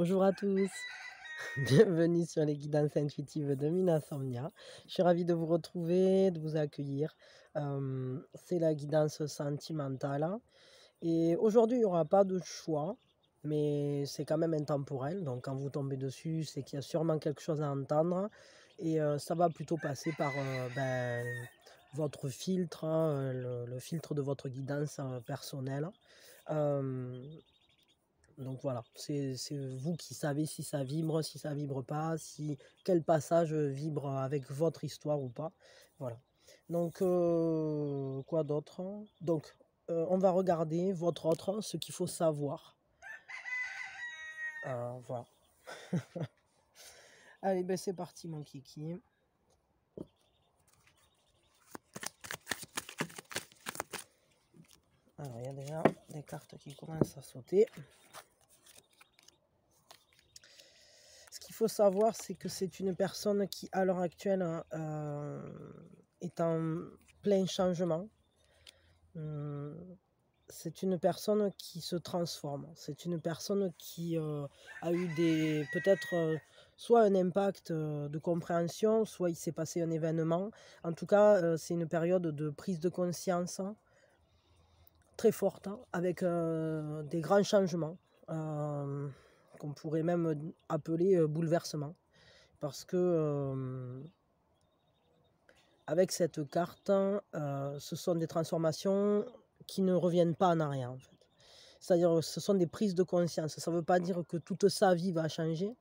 Bonjour à tous, bienvenue sur les guidances intuitives de Minasomnia. Je suis ravie de vous retrouver, de vous accueillir. C'est la guidance sentimentale. Et aujourd'hui, il n'y aura pas de choix, mais c'est quand même intemporel. Donc quand vous tombez dessus, c'est qu'il y a sûrement quelque chose à entendre. Et ça va plutôt passer par votre filtre, hein, le filtre de votre guidance personnelle. Donc voilà, c'est vous qui savez si ça vibre pas, si quel passage vibre avec votre histoire ou pas. Voilà. Donc quoi d'autre? Donc on va regarder votre autre, ce qu'il faut savoir. Voilà. Allez, ben c'est parti mon kiki. Alors il y a déjà des cartes qui commencent à sauter. Ce qu'il faut savoir, c'est que c'est une personne qui, à l'heure actuelle, est en plein changement. C'est une personne qui se transforme. C'est une personne qui a eu peut-être soit un impact de compréhension, soit il s'est passé un événement. En tout cas, c'est une période de prise de conscience très forte, avec des grands changements. Qu'on pourrait même appeler bouleversement. Parce que avec cette carte, ce sont des transformations qui ne reviennent pas en arrière. En fait. C'est-à-dire ce sont des prises de conscience. Ça ne veut pas dire que toute sa vie va changer.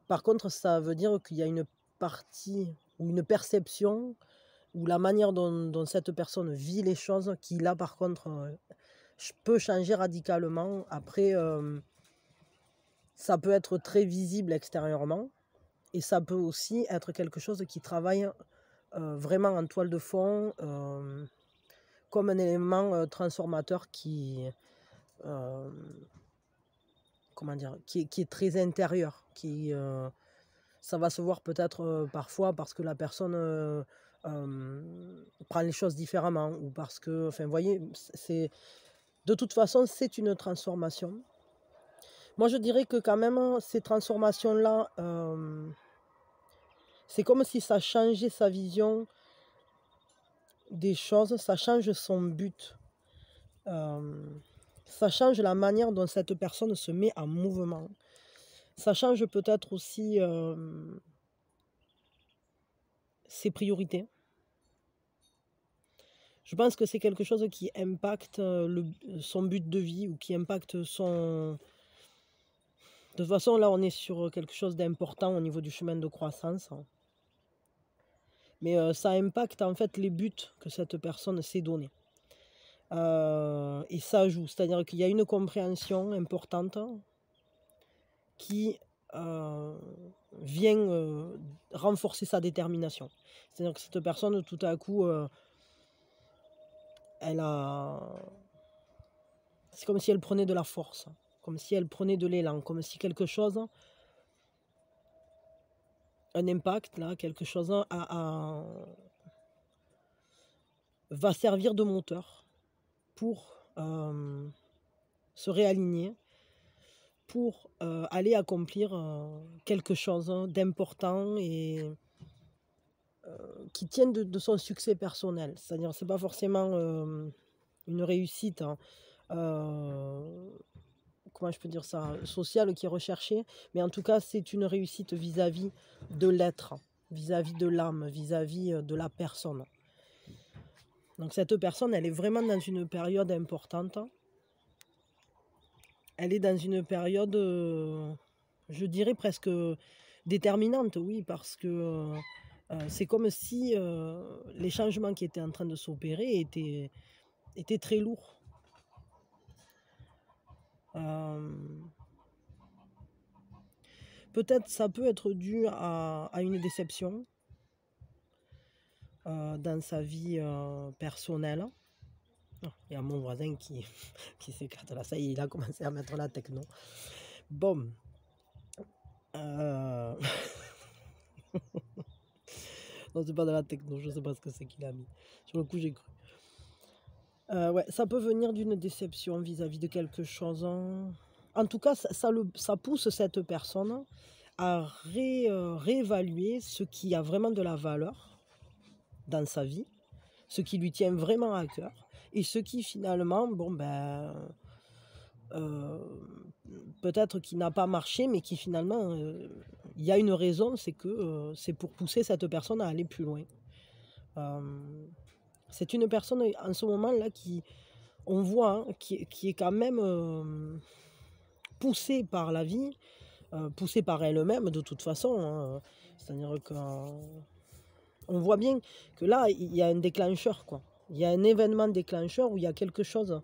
Par contre, ça veut dire qu'il y a une partie ou une perception ou la manière dont cette personne vit les choses qui, là, par contre, peut changer radicalement. Après, ça peut être très visible extérieurement et ça peut aussi être quelque chose qui travaille vraiment en toile de fond comme un élément transformateur qui, comment dire, qui est très intérieur. Ça va se voir peut-être parfois parce que la personne prend les choses différemment ou parce que, enfin, vous voyez, de toute façon, c'est une transformation. Moi, je dirais que quand même, ces transformations-là, c'est comme si ça changeait sa vision des choses, ça change son but. Ça change la manière dont cette personne se met en mouvement. Ça change peut-être aussi ses priorités. Je pense que c'est quelque chose qui impacte son but de vie ou qui impacte son... De toute façon, là, on est sur quelque chose d'important au niveau du chemin de croissance. Mais ça impacte en fait les buts que cette personne s'est donné. Et ça joue, c'est-à-dire qu'il y a une compréhension importante qui vient renforcer sa détermination. C'est-à-dire que cette personne, tout à coup, c'est comme si elle prenait de la force, comme si elle prenait de l'élan, comme si quelque chose, un impact, là, quelque chose va servir de moteur pour se réaligner, pour aller accomplir quelque chose d'important et qui tienne de son succès personnel. C'est-à-dire c'est pas forcément une réussite, hein, comment je peux dire ça, sociale qui est recherchée, mais en tout cas c'est une réussite vis-à-vis de l'être, vis-à-vis de l'âme, vis-à-vis de la personne. Donc cette personne, elle est vraiment dans une période importante. Elle est dans une période, je dirais presque déterminante, oui, parce que c'est comme si les changements qui étaient en train de s'opérer étaient très lourds. Peut-être ça peut être dû à une déception dans sa vie personnelle. Oh, il y a mon voisin qui s'éclate là, ça y est, il a commencé à mettre la techno. Bon. Non, c'est pas de la techno, je sais pas ce que c'est qu'il a mis. Sur le coup, j'ai cru. Ouais, ça peut venir d'une déception vis-à-vis de quelque chose. en tout cas, ça pousse cette personne à réévaluer ce qui a vraiment de la valeur dans sa vie, ce qui lui tient vraiment à cœur, et ce qui finalement, bon ben, peut-être qui n'a pas marché, mais qui finalement, il y a une raison, c'est que c'est pour pousser cette personne à aller plus loin. C'est une personne en ce moment-là qui, on voit, hein, qui est quand même poussée par la vie, poussée par elle-même de toute façon, hein. C'est-à-dire qu'on voit bien que là, il y a un déclencheur, quoi. Il y a un événement déclencheur où il y a quelque chose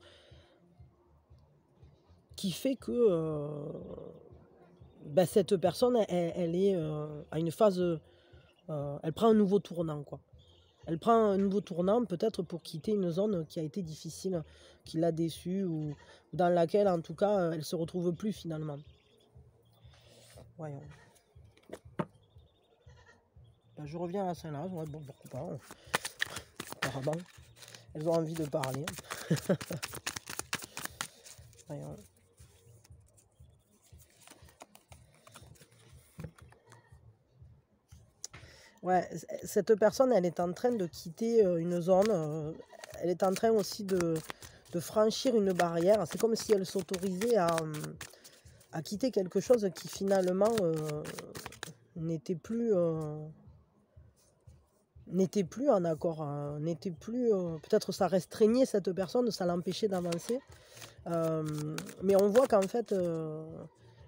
qui fait que ben, cette personne, elle est à une phase, elle prend un nouveau tournant, quoi. Elle prend un nouveau tournant peut-être pour quitter une zone qui a été difficile, qui l'a déçue, ou dans laquelle en tout cas elle se retrouve plus finalement. Voyons. Ben, je reviens à Saint-Laz, ouais, bon, pourquoi pas. Apparemment, elles ont envie de parler. Voyons. Ouais, cette personne, elle est en train de quitter une zone. Elle est en train aussi de franchir une barrière. C'est comme si elle s'autorisait à quitter quelque chose qui finalement n'était plus en accord, hein, n'était plus. Peut-être ça restreignait cette personne, ça l'empêchait d'avancer. Mais on voit qu'en fait,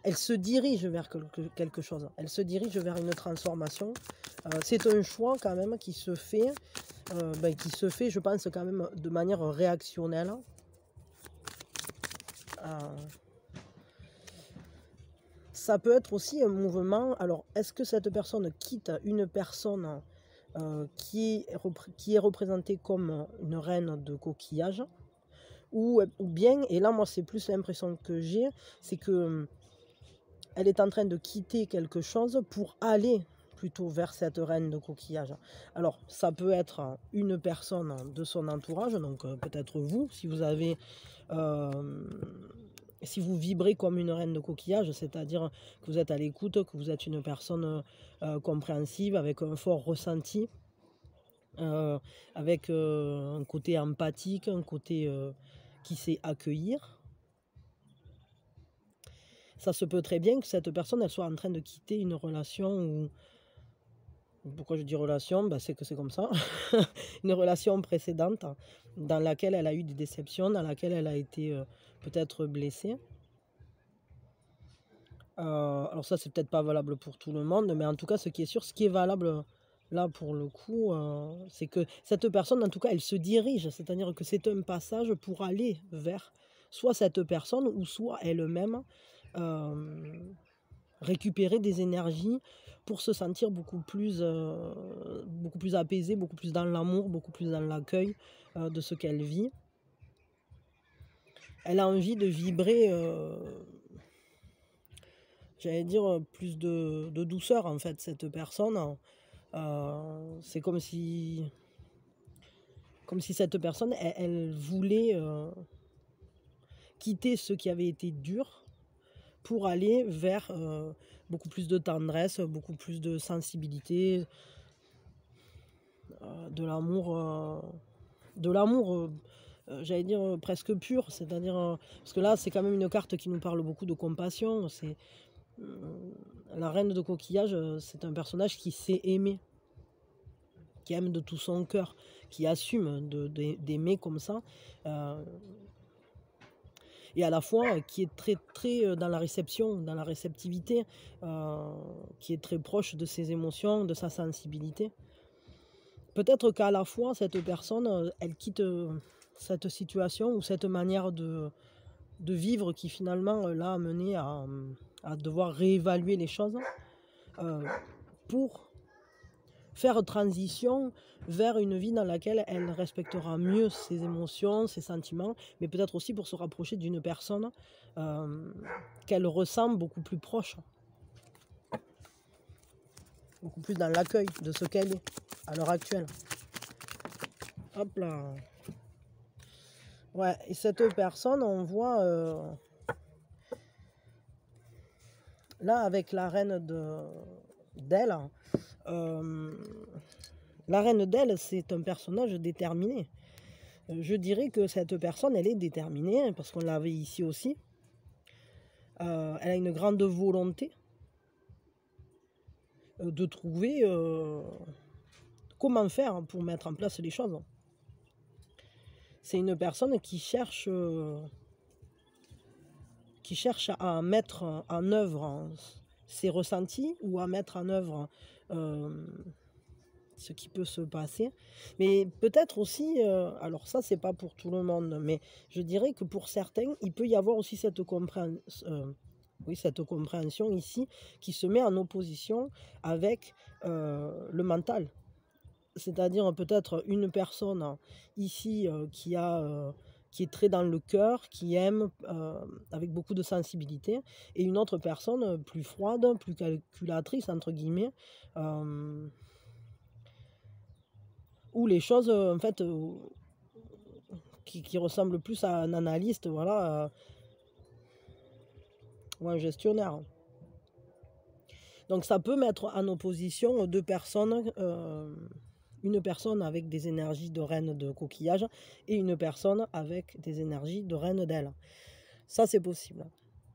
elle se dirige vers quelque chose. Elle se dirige vers une transformation. C'est un choix quand même qui se fait, je pense, quand même de manière réactionnelle. Ça peut être aussi un mouvement. Alors, est-ce que cette personne quitte une personne qui est représentée comme une reine de coquillage, ou bien, et là moi c'est plus l'impression que j'ai, c'est que elle est en train de quitter quelque chose pour aller plutôt vers cette reine de coquillage. Alors ça peut être une personne de son entourage, donc peut-être vous, si vous avez si vous vibrez comme une reine de coquillage, c'est-à-dire que vous êtes à l'écoute, que vous êtes une personne compréhensive, avec un fort ressenti, avec un côté empathique, un côté qui sait accueillir. Ça se peut très bien que cette personne, elle soit en train de quitter une relation où... Pourquoi je dis relation? Ben, c'est que c'est comme ça. Une relation précédente dans laquelle elle a eu des déceptions, dans laquelle elle a été peut-être blessée. Alors ça, c'est peut-être pas valable pour tout le monde, mais en tout cas, ce qui est sûr, ce qui est valable là pour le coup, c'est que cette personne, en tout cas, elle se dirige. C'est-à-dire que c'est un passage pour aller vers soit cette personne ou soit elle-même récupérer des énergies pour se sentir beaucoup plus apaisée, beaucoup plus dans l'amour, beaucoup plus dans l'accueil de ce qu'elle vit. Elle a envie de vibrer, j'allais dire, plus de douceur en fait, cette personne. C'est comme si cette personne, elle voulait quitter ce qui avait été dur pour aller vers beaucoup plus de tendresse, beaucoup plus de sensibilité, de l'amour, j'allais dire presque pur, c'est-à-dire, parce que là c'est quand même une carte qui nous parle beaucoup de compassion. C'est la reine de coquillage, c'est un personnage qui sait aimer, qui aime de tout son cœur, qui assume d'aimer comme ça. Et à la fois qui est très très dans la réception, dans la réceptivité, qui est très proche de ses émotions, de sa sensibilité. Peut-être qu'à la fois cette personne, elle quitte cette situation ou cette manière de vivre qui finalement l'a amené à devoir réévaluer les choses pour faire transition vers une vie dans laquelle elle respectera mieux ses émotions, ses sentiments, mais peut-être aussi pour se rapprocher d'une personne qu'elle ressent beaucoup plus proche, beaucoup plus dans l'accueil de ce qu'elle est à l'heure actuelle. Hop là. Ouais, et cette personne, on voit Là, avec la reine d'elle, la reine d'elle, c'est un personnage déterminé. Je dirais que cette personne, elle est déterminée, parce qu'on l'avait ici aussi. Elle a une grande volonté de trouver comment faire pour mettre en place les choses. C'est une personne qui cherche à mettre en œuvre ses ressentis ou à mettre en œuvre ce qui peut se passer. Mais peut-être aussi, alors ça c'est pas pour tout le monde, mais je dirais que pour certains, il peut y avoir aussi cette compréhension ici qui se met en opposition avec le mental. C'est-à-dire peut-être une personne ici qui est très dans le cœur, qui aime avec beaucoup de sensibilité, et une autre personne plus froide, plus calculatrice, entre guillemets, où les choses, en fait, qui ressemblent plus à un analyste, voilà, ou un gestionnaire. Donc ça peut mettre en opposition deux personnes, une personne avec des énergies de reine de coquillage et une personne avec des énergies de reine d'aile. Ça, c'est possible.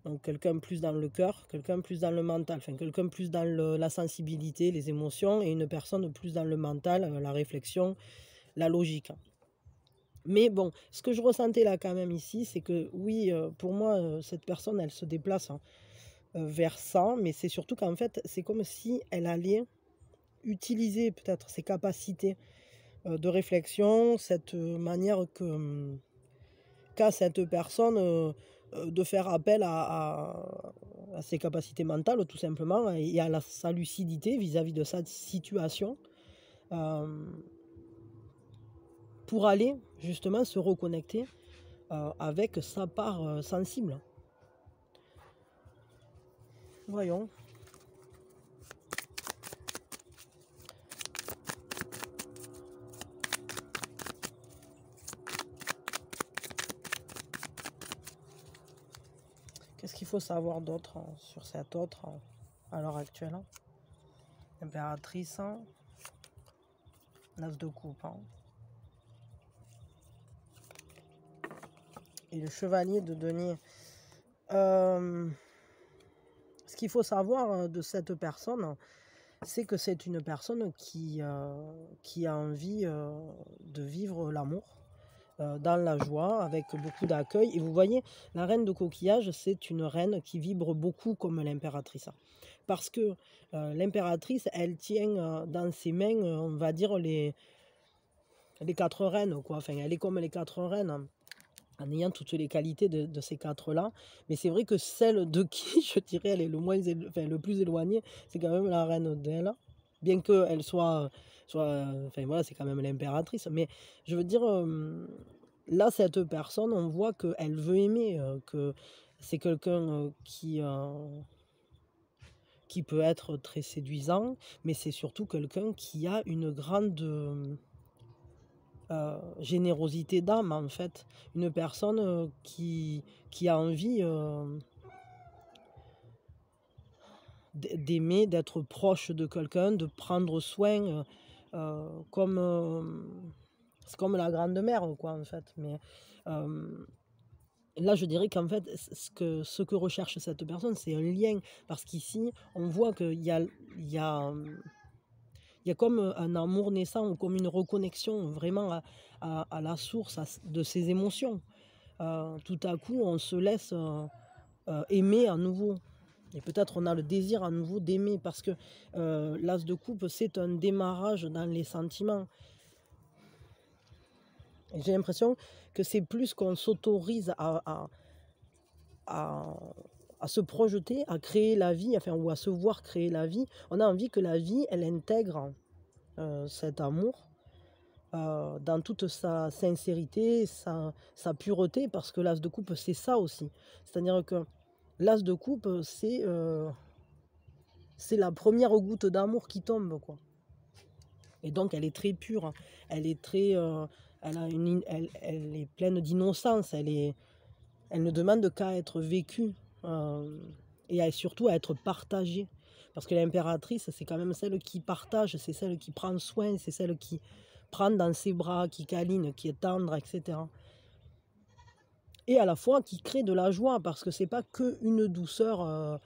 Donc quelqu'un plus dans le cœur, quelqu'un plus dans le mental, enfin quelqu'un plus dans la sensibilité, les émotions, et une personne plus dans le mental, la réflexion, la logique. Mais bon, ce que je ressentais là quand même ici, c'est que oui, pour moi, cette personne, elle se déplace vers ça, mais c'est surtout qu'en fait, c'est comme si elle allait utiliser peut-être ses capacités de réflexion, cette manière qu'a cette personne de faire appel à ses capacités mentales, tout simplement, et à sa lucidité vis-à-vis de sa situation, pour aller justement se reconnecter avec sa part sensible. Voyons. Qu'est-ce qu'il faut savoir d'autre sur cette autre à l'heure actuelle? Impératrice, l'as de coupe. Et le chevalier de denier. Ce qu'il faut savoir de cette personne, c'est que c'est une personne qui a envie de vivre l'amour dans la joie, avec beaucoup d'accueil. Et vous voyez, la reine de coquillage, c'est une reine qui vibre beaucoup comme l'impératrice. Parce que l'impératrice, elle tient dans ses mains, on va dire, les 4 reines, quoi. Enfin, elle est comme les 4 reines, en ayant toutes les qualités de ces 4-là. Mais c'est vrai que celle de qui, je dirais, elle est le plus éloignée, c'est quand même la reine d'elle. Bien qu'elle soit enfin voilà, c'est quand même l'impératrice. Mais je veux dire, là, cette personne, on voit qu'elle veut aimer, que c'est quelqu'un qui peut être très séduisant, mais c'est surtout quelqu'un qui a une grande générosité d'âme, en fait. Une personne qui a envie d'aimer, d'être proche de quelqu'un, de prendre soin, c'est comme la grande mère, quoi, en fait. Mais là, je dirais qu'en fait, ce que recherche cette personne, c'est un lien. Parce qu'ici, on voit qu'il y a comme un amour naissant, ou comme une reconnexion vraiment à la source de ses émotions. Tout à coup, on se laisse aimer à nouveau. Et peut-être on a le désir à nouveau d'aimer, parce que l'as de coupe, c'est un démarrage dans les sentiments. Et j'ai l'impression que c'est plus qu'on s'autorise à se projeter, à créer la vie, enfin, ou à se voir créer la vie. On a envie que la vie, elle intègre cet amour dans toute sa sincérité, sa pureté, parce que l'as de coupe, c'est ça aussi. C'est-à-dire que l'as de coupe, c'est la première goutte d'amour qui tombe, quoi. Et donc, elle est très pure, elle est très, elle est pleine d'innocence, elle ne demande qu'à être vécue. et surtout à être partagée. Parce que l'impératrice, c'est quand même celle qui partage, c'est celle qui prend soin, c'est celle qui prend dans ses bras, qui câline, qui est tendre, etc. Et à la fois qui crée de la joie, parce que c'est pas que une douceur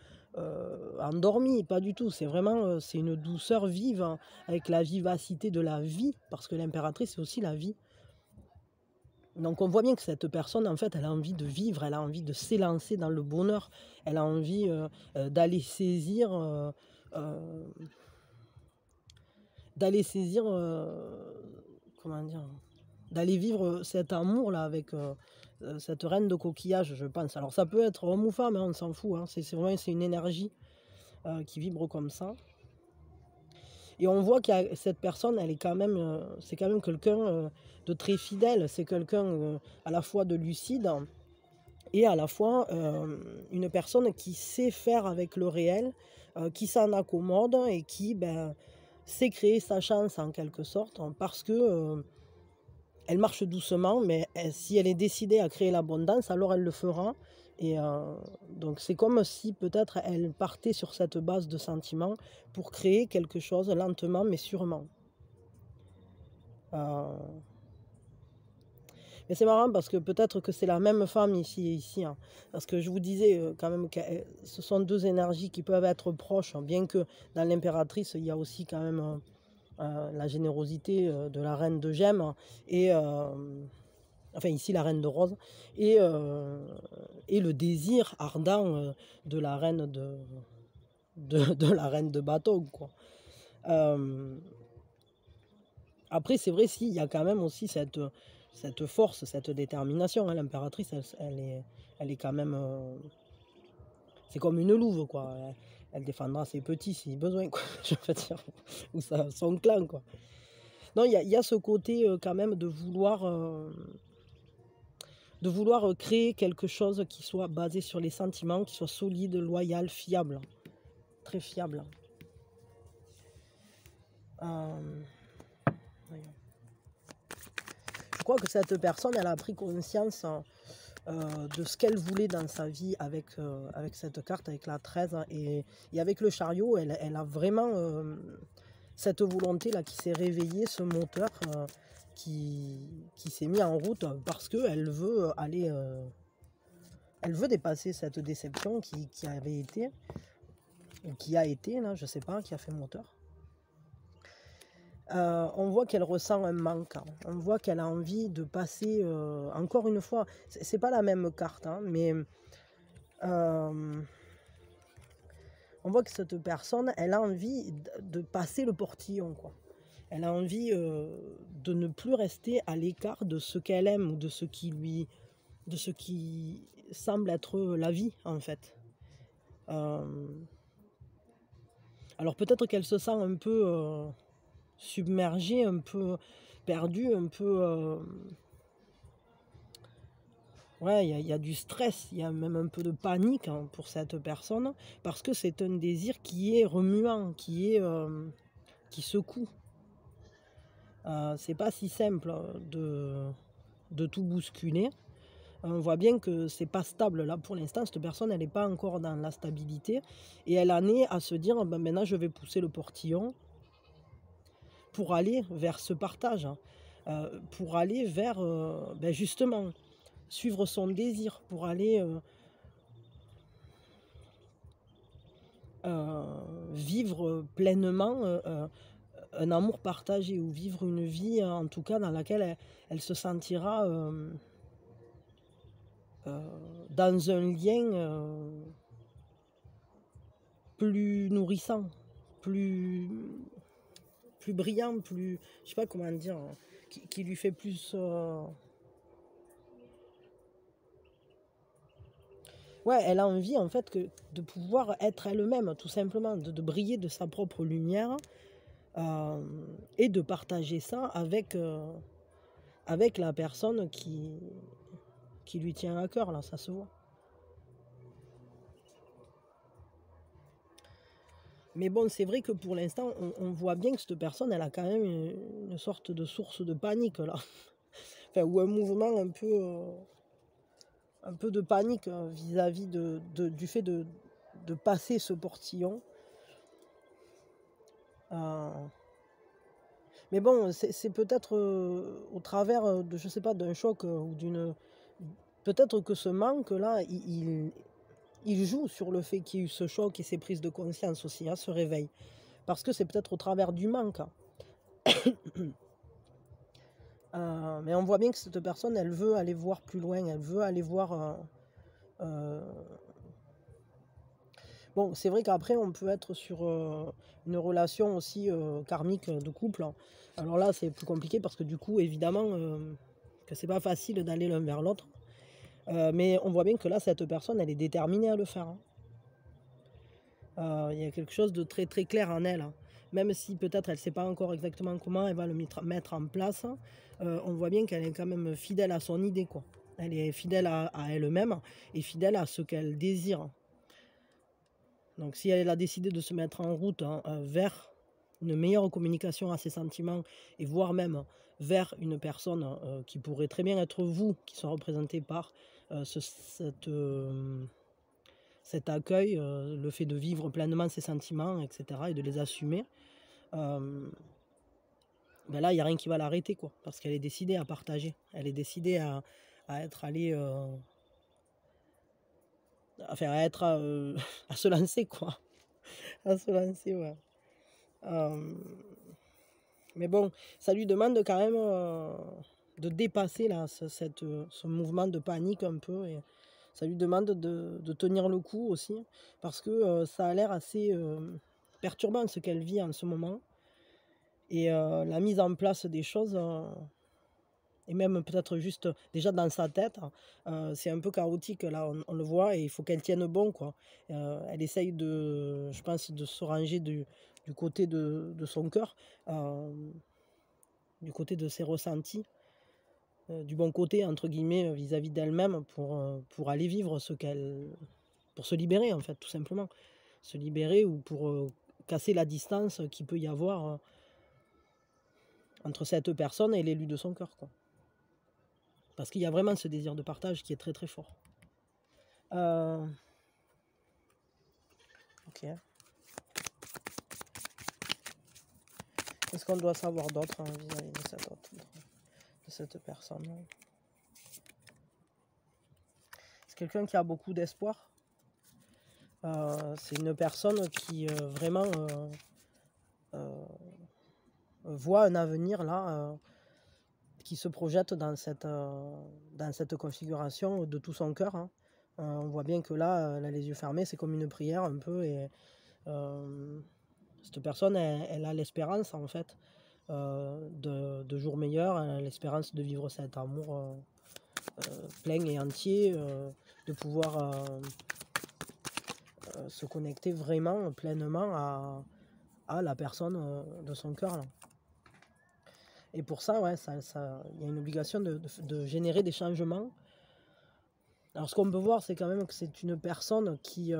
endormie, pas du tout. C'est vraiment c'est une douceur vive, hein, avec la vivacité de la vie, parce que l'impératrice, c'est aussi la vie. Donc on voit bien que cette personne, en fait, elle a envie de vivre, elle a envie de s'élancer dans le bonheur, elle a envie d'aller saisir, d'aller saisir, comment dire, d'aller vivre cet amour-là avec cette reine de coquillage, je pense. Alors ça peut être homme ou femme, hein, on s'en fout, hein, c'est vraiment c'est une énergie qui vibre comme ça. Et on voit que cette personne, elle est quand même, c'est quand même quelqu'un de très fidèle, c'est quelqu'un à la fois de lucide et à la fois une personne qui sait faire avec le réel, qui s'en accommode et qui sait créer sa chance en quelque sorte, hein, parce que elle marche doucement, mais si elle est décidée à créer l'abondance, alors elle le fera. Et donc c'est comme si peut-être elle partait sur cette base de sentiments pour créer quelque chose lentement mais sûrement. Euh, Mais c'est marrant parce que peut-être que c'est la même femme ici et ici, hein. Parce que je vous disais quand même que ce sont deux énergies qui peuvent être proches, hein, bien que dans l'impératrice, il y a aussi quand même la générosité de la reine de Gemme, hein, et enfin ici la reine de Rose, et le désir ardent de la reine de la reine de bâton, quoi. Après, c'est vrai, si, il y a quand même aussi cette force, cette détermination, hein. L'impératrice, elle est quand même... c'est comme une louve, quoi. Elle défendra ses petits si besoin, quoi. Je veux dire, ou son clan, quoi. Non, il y a ce côté quand même de vouloir créer quelque chose qui soit basé sur les sentiments, qui soit solide, loyal, fiable. Très fiable. Je crois que cette personne, elle a pris conscience de ce qu'elle voulait dans sa vie avec cette carte, avec la 13. Et avec le chariot, elle a vraiment cette volonté-là qui s'est réveillée, ce moteur qui s'est mis en route parce qu'elle veut aller... elle veut dépasser cette déception qui avait été, ou qui a été, là, je sais pas, qui a fait moteur. On voit qu'elle ressent un manque, hein. On voit qu'elle a envie de passer, encore une fois, c'est pas la même carte, hein, mais on voit que cette personne, elle a envie de passer le portillon, quoi. Elle a envie de ne plus rester à l'écart de ce qu'elle aime ou de ce qui semble être la vie, en fait. Alors peut-être qu'elle se sent un peu submergée, un peu perdue, un peu... ouais, il y a du stress, il y a même un peu de panique, hein, pour cette personne, parce que c'est un désir qui est remuant, qui secoue. C'est pas si simple de tout bousculer. On voit bien que c'est pas stable là pour l'instant. Cette personne, elle n'est pas encore dans la stabilité et elle en est à se dire maintenant je vais pousser le portillon pour aller vers ce partage, hein. Pour aller vers justement suivre son désir, pour aller vivre pleinement un amour partagé, ou vivre une vie en tout cas dans laquelle elle se sentira dans un lien plus nourrissant, plus brillant, plus, je sais pas comment dire, qui lui fait plus... Ouais, elle a envie en fait de pouvoir être elle-même, tout simplement, de briller de sa propre lumière et de partager ça avec la personne qui lui tient à cœur, là, ça se voit. Mais bon, c'est vrai que pour l'instant, on voit bien que cette personne, elle a quand même une sorte de source de panique, là. Enfin, ou un mouvement un peu de panique vis-à-vis du fait de passer ce portillon. Mais bon, c'est peut-être au travers de, je sais pas, d'un choc ou d'une... Peut-être que ce manque-là, il joue sur le fait qu'il y ait eu ce choc et ces prises de conscience aussi, ce réveil. Parce que c'est peut-être au travers du manque. Mais on voit bien que cette personne, elle veut aller voir plus loin, elle veut aller voir... Bon, c'est vrai qu'après, on peut être sur une relation aussi karmique de couple. Alors là, c'est plus compliqué parce que du coup, évidemment, que c'est pas facile d'aller l'un vers l'autre. Mais on voit bien que là, cette personne, elle est déterminée à le faire. Il y a quelque chose de très très clair en elle. Même si peut-être elle ne sait pas encore exactement comment elle va le mettre en place, on voit bien qu'elle est quand même fidèle à son idée, quoi. Elle est fidèle à elle-même et fidèle à ce qu'elle désire. Donc si elle a décidé de se mettre en route vers une meilleure communication à ses sentiments et voire même vers une personne qui pourrait très bien être vous, qui soit représentée par cet accueil, le fait de vivre pleinement ses sentiments, etc., et de les assumer, ben là, il n'y a rien qui va l'arrêter, quoi, parce qu'elle est décidée à partager, elle est décidée à être allée... enfin, à être... à se lancer, quoi. À se lancer, ouais. Mais bon, ça lui demande quand même de dépasser là, ce mouvement de panique un peu. Et ça lui demande de tenir le coup aussi, parce que ça a l'air assez perturbant ce qu'elle vit en ce moment. Et la mise en place des choses, et même peut-être juste déjà dans sa tête, c'est un peu chaotique, là, on le voit, et il faut qu'elle tienne bon, quoi. Elle essaye de, je pense, de se ranger du côté de son cœur, du côté de ses ressentis, du bon côté, entre guillemets, vis-à-vis d'elle-même, pour aller vivre ce qu'elle... pour se libérer, en fait, tout simplement. Se libérer ou pour casser la distance qu'il peut y avoir entre cette personne et l'élu de son cœur, quoi. Parce qu'il y a vraiment ce désir de partage qui est très très fort. Ok. Qu'est-ce qu'on doit savoir d'autre vis-à-vis de cette personne? C'est quelqu'un qui a beaucoup d'espoir. C'est une personne qui vraiment voit un avenir là, qui se projette dans cette configuration de tout son cœur. On voit bien que là, elle a les yeux fermés, c'est comme une prière un peu. Et cette personne, elle a l'espérance en fait de jours meilleurs, elle a l'espérance de vivre cet amour plein et entier, de pouvoir se connecter vraiment pleinement à la personne de son cœur. Et pour ça, ouais, il y a une obligation de générer des changements. Alors ce qu'on peut voir, c'est quand même que c'est une personne qui,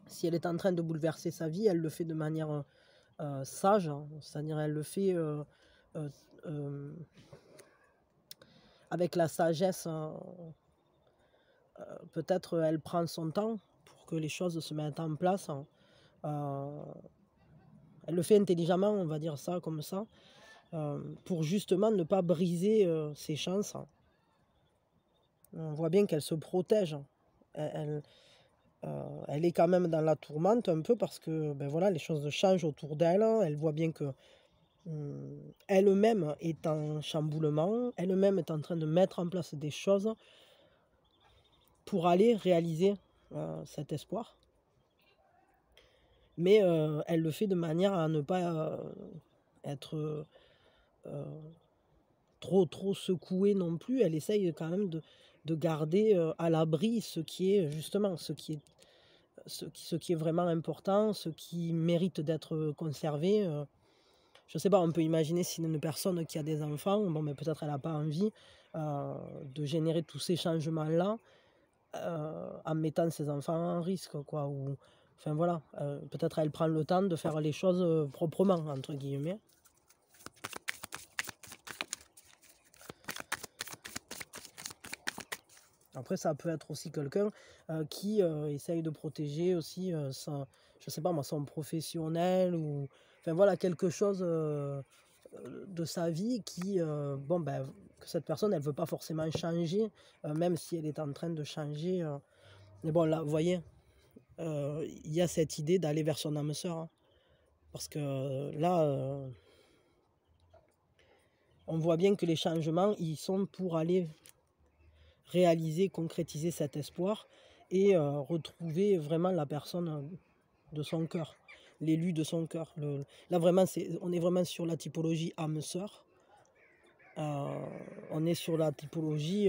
si elle est en train de bouleverser sa vie, elle le fait de manière sage, c'est-à-dire elle le fait avec la sagesse. Peut-être elle prend son temps pour que les choses se mettent en place. Elle le fait intelligemment, on va dire ça comme ça, pour justement ne pas briser ses chances. On voit bien qu'elle se protège. Elle est quand même dans la tourmente un peu parce que ben voilà, les choses changent autour d'elle. Elle voit bien que elle-même est en chamboulement, elle-même est en train de mettre en place des choses pour aller réaliser cet espoir. Mais elle le fait de manière à ne pas être trop secouée non plus. Elle essaye quand même de garder à l'abri ce qui est justement, ce qui est vraiment important, ce qui mérite d'être conservé. Je sais pas, on peut imaginer si une personne qui a des enfants, bon, mais peut-être elle n'a pas envie de générer tous ces changements-là en mettant ses enfants en risque, quoi. Ou, enfin voilà, peut-être elle prend le temps de faire les choses proprement, entre guillemets. Après, ça peut être aussi quelqu'un qui essaye de protéger aussi, je sais pas moi, son professionnel ou enfin voilà, quelque chose de sa vie qui, bon, ben, que cette personne, elle veut pas forcément changer, même si elle est en train de changer. Mais bon, là, vous voyez, il y a cette idée d'aller vers son âme sœur, hein. Parce que là, on voit bien que les changements, ils sont pour aller réaliser, concrétiser cet espoir et retrouver vraiment la personne de son cœur, l'élu de son cœur. Là, vraiment, on est vraiment sur la typologie âme sœur. On est sur la typologie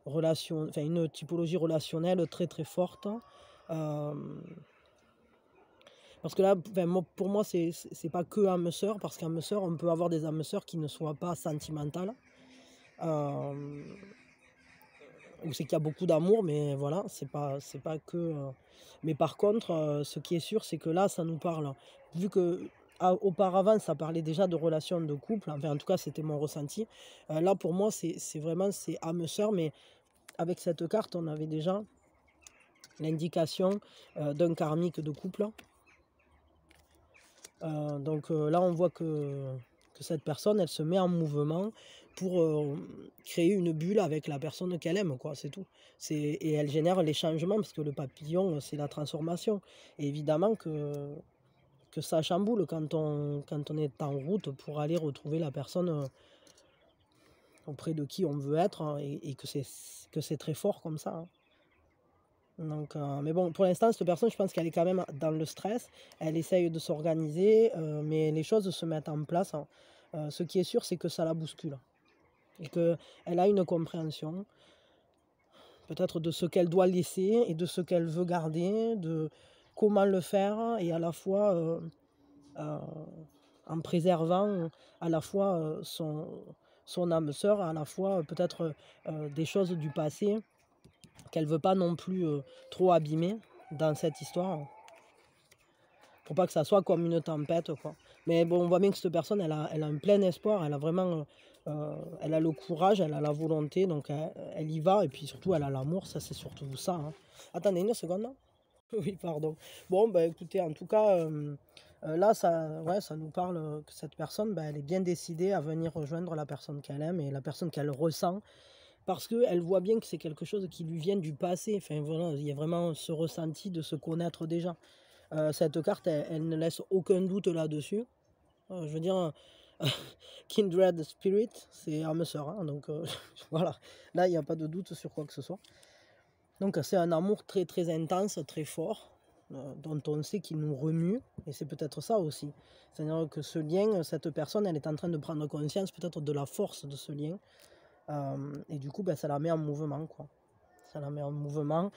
enfin une typologie relationnelle très très forte. Parce que là, enfin, pour moi, c'est pas que âme sœur, parce qu'âme sœur, on peut avoir des âmes sœurs qui ne soient pas sentimentales. C'est qu'il y a beaucoup d'amour, mais voilà, c'est pas que. Mais par contre, ce qui est sûr, c'est que là, ça nous parle. Vu que auparavant, ça parlait déjà de relations de couple, enfin, en tout cas, c'était mon ressenti. Là, pour moi, c'est vraiment âme sœur, mais avec cette carte, on avait déjà l'indication d'un karmique de couple. Donc là, on voit que cette personne, elle se met en mouvement pour créer une bulle avec la personne qu'elle aime, quoi, c'est tout. Et elle génère les changements, parce que le papillon, c'est la transformation. Et évidemment que ça chamboule quand on est en route pour aller retrouver la personne auprès de qui on veut être, hein, et que c'est très fort comme ça, hein. Donc, mais bon, pour l'instant, cette personne, je pense qu'elle est quand même dans le stress. Elle essaye de s'organiser, mais les choses se mettent en place, hein. Ce qui est sûr, c'est que ça la bouscule. Et qu'elle a une compréhension, peut-être de ce qu'elle doit laisser et de ce qu'elle veut garder, de comment le faire, et à la fois en préservant à la fois son âme sœur, à la fois peut-être des choses du passé qu'elle veut pas non plus trop abîmer dans cette histoire, pour pas que ça soit comme une tempête, quoi. Mais bon, on voit bien que cette personne, elle a un plein espoir, elle a vraiment, elle a le courage, elle a la volonté, donc elle y va, et puis surtout, elle a l'amour, ça c'est surtout ça, hein. Attendez une seconde, là. Oui, pardon. Bon, bah écoutez, en tout cas, là, ouais, ça nous parle que cette personne, bah, elle est bien décidée à venir rejoindre la personne qu'elle aime et la personne qu'elle ressent, parce qu'elle voit bien que c'est quelque chose qui lui vient du passé. Enfin voilà, il y a vraiment ce ressenti de se connaître déjà. Cette carte, elle ne laisse aucun doute là-dessus. Je veux dire, Kindred Spirit, c'est âme sœur, hein, donc voilà. Là, il n'y a pas de doute sur quoi que ce soit. Donc c'est un amour très très intense, très fort, dont on sait qu'il nous remue, et c'est peut-être ça aussi. C'est-à-dire que ce lien, cette personne, elle est en train de prendre conscience peut-être de la force de ce lien. Et du coup, ben, ça la met en mouvement, quoi. Ça la met en mouvement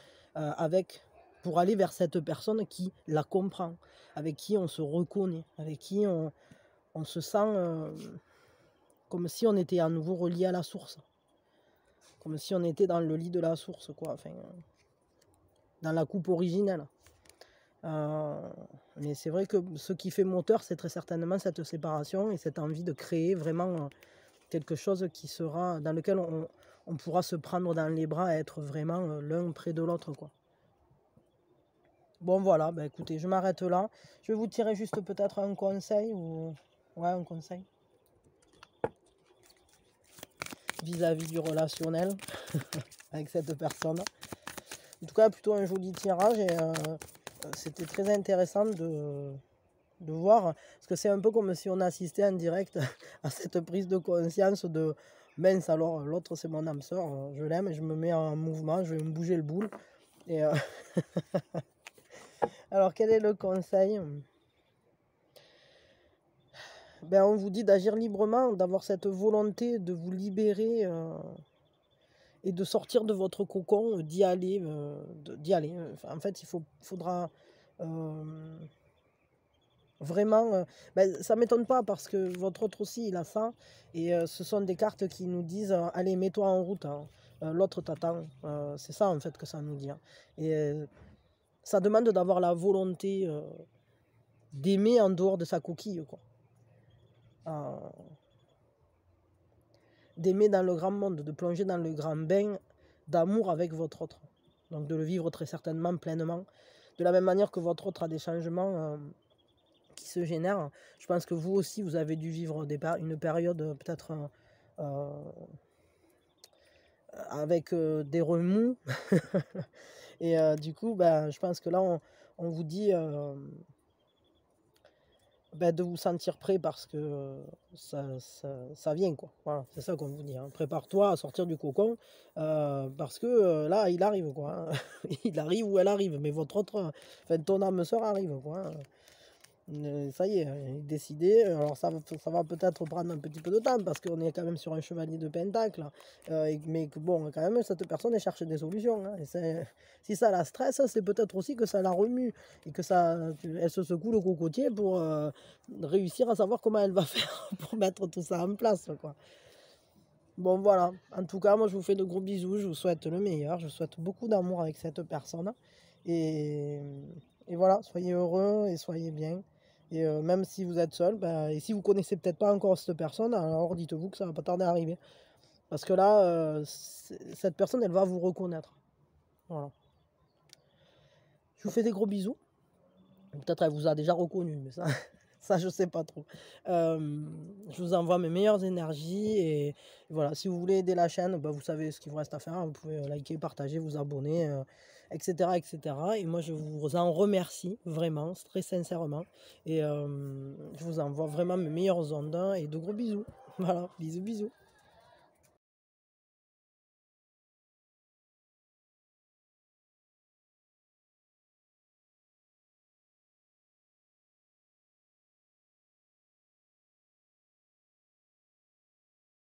pour aller vers cette personne qui la comprend, avec qui on se reconnaît, avec qui on se sent comme si on était à nouveau relié à la source. Comme si on était dans le lit de la source, quoi. Enfin, dans la coupe originelle. Mais c'est vrai que ce qui fait moteur, c'est très certainement cette séparation et cette envie de créer vraiment quelque chose qui sera, dans lequel on pourra se prendre dans les bras et être vraiment l'un près de l'autre, quoi. Bon voilà, bah écoutez, je m'arrête là. Je vais vous tirer juste peut-être un conseil ouais, un conseil vis-à-vis du relationnel avec cette personne. En tout cas, plutôt un joli tirage, et c'était très intéressant de voir, parce que c'est un peu comme si on assistait en direct à cette prise de conscience de mince, alors l'autre c'est mon âme sœur, je l'aime et je me mets en mouvement, je vais me bouger le boule. Et alors quel est le conseil? Ben, on vous dit d'agir librement, d'avoir cette volonté de vous libérer et de sortir de votre cocon, d'y aller, en fait, faudra vraiment, ben, ça m'étonne pas, parce que votre autre aussi, il a ça, et ce sont des cartes qui nous disent allez, mets-toi en route, hein, l'autre t'attend. C'est ça en fait que ça nous dit, hein. Et ça demande d'avoir la volonté d'aimer en dehors de sa coquille, quoi. d'aimer dans le grand monde, de plonger dans le grand bain d'amour avec votre autre. Donc de le vivre très certainement pleinement. De la même manière que votre autre a des changements qui se génèrent, je pense que vous aussi, vous avez dû vivre une période peut-être avec des remous. Et du coup, ben, je pense que là, on vous dit ben, de vous sentir prêt parce que ça vient, quoi. Voilà, c'est ça qu'on vous dit, hein. Prépare-toi à sortir du cocon parce que là, il arrive, quoi, hein. Il arrive ou elle arrive, mais votre autre, enfin, ton âme sœur arrive, quoi, hein. Ça y est, il est décidé. Alors ça va peut-être prendre un petit peu de temps parce qu'on est quand même sur un chevalier de pentacle. Mais que bon, quand même, cette personne elle cherche des solutions, hein. Si ça la stresse, c'est peut-être aussi que ça la remue et que elle se secoue le cocotier pour réussir à savoir comment elle va faire pour mettre tout ça en place, quoi. Bon voilà, en tout cas, moi je vous fais de gros bisous, je vous souhaite le meilleur, je vous souhaite beaucoup d'amour avec cette personne. Et, et voilà, soyez heureux et soyez bien. Et même si vous êtes seul, bah, et si vous connaissez peut-être pas encore cette personne, alors dites-vous que ça va pas tarder à arriver. Parce que là, cette personne, elle va vous reconnaître. Voilà. Je vous fais des gros bisous. Peut-être elle vous a déjà reconnu, mais ça, ça je sais pas trop. Je vous envoie mes meilleures énergies et voilà, si vous voulez aider la chaîne, bah, vous savez ce qu'il vous reste à faire. Vous pouvez liker, partager, vous abonner, etc., etc. Et moi, je vous en remercie vraiment, très sincèrement. Et je vous envoie vraiment mes meilleures ondes et de gros bisous. Voilà, bisous, bisous.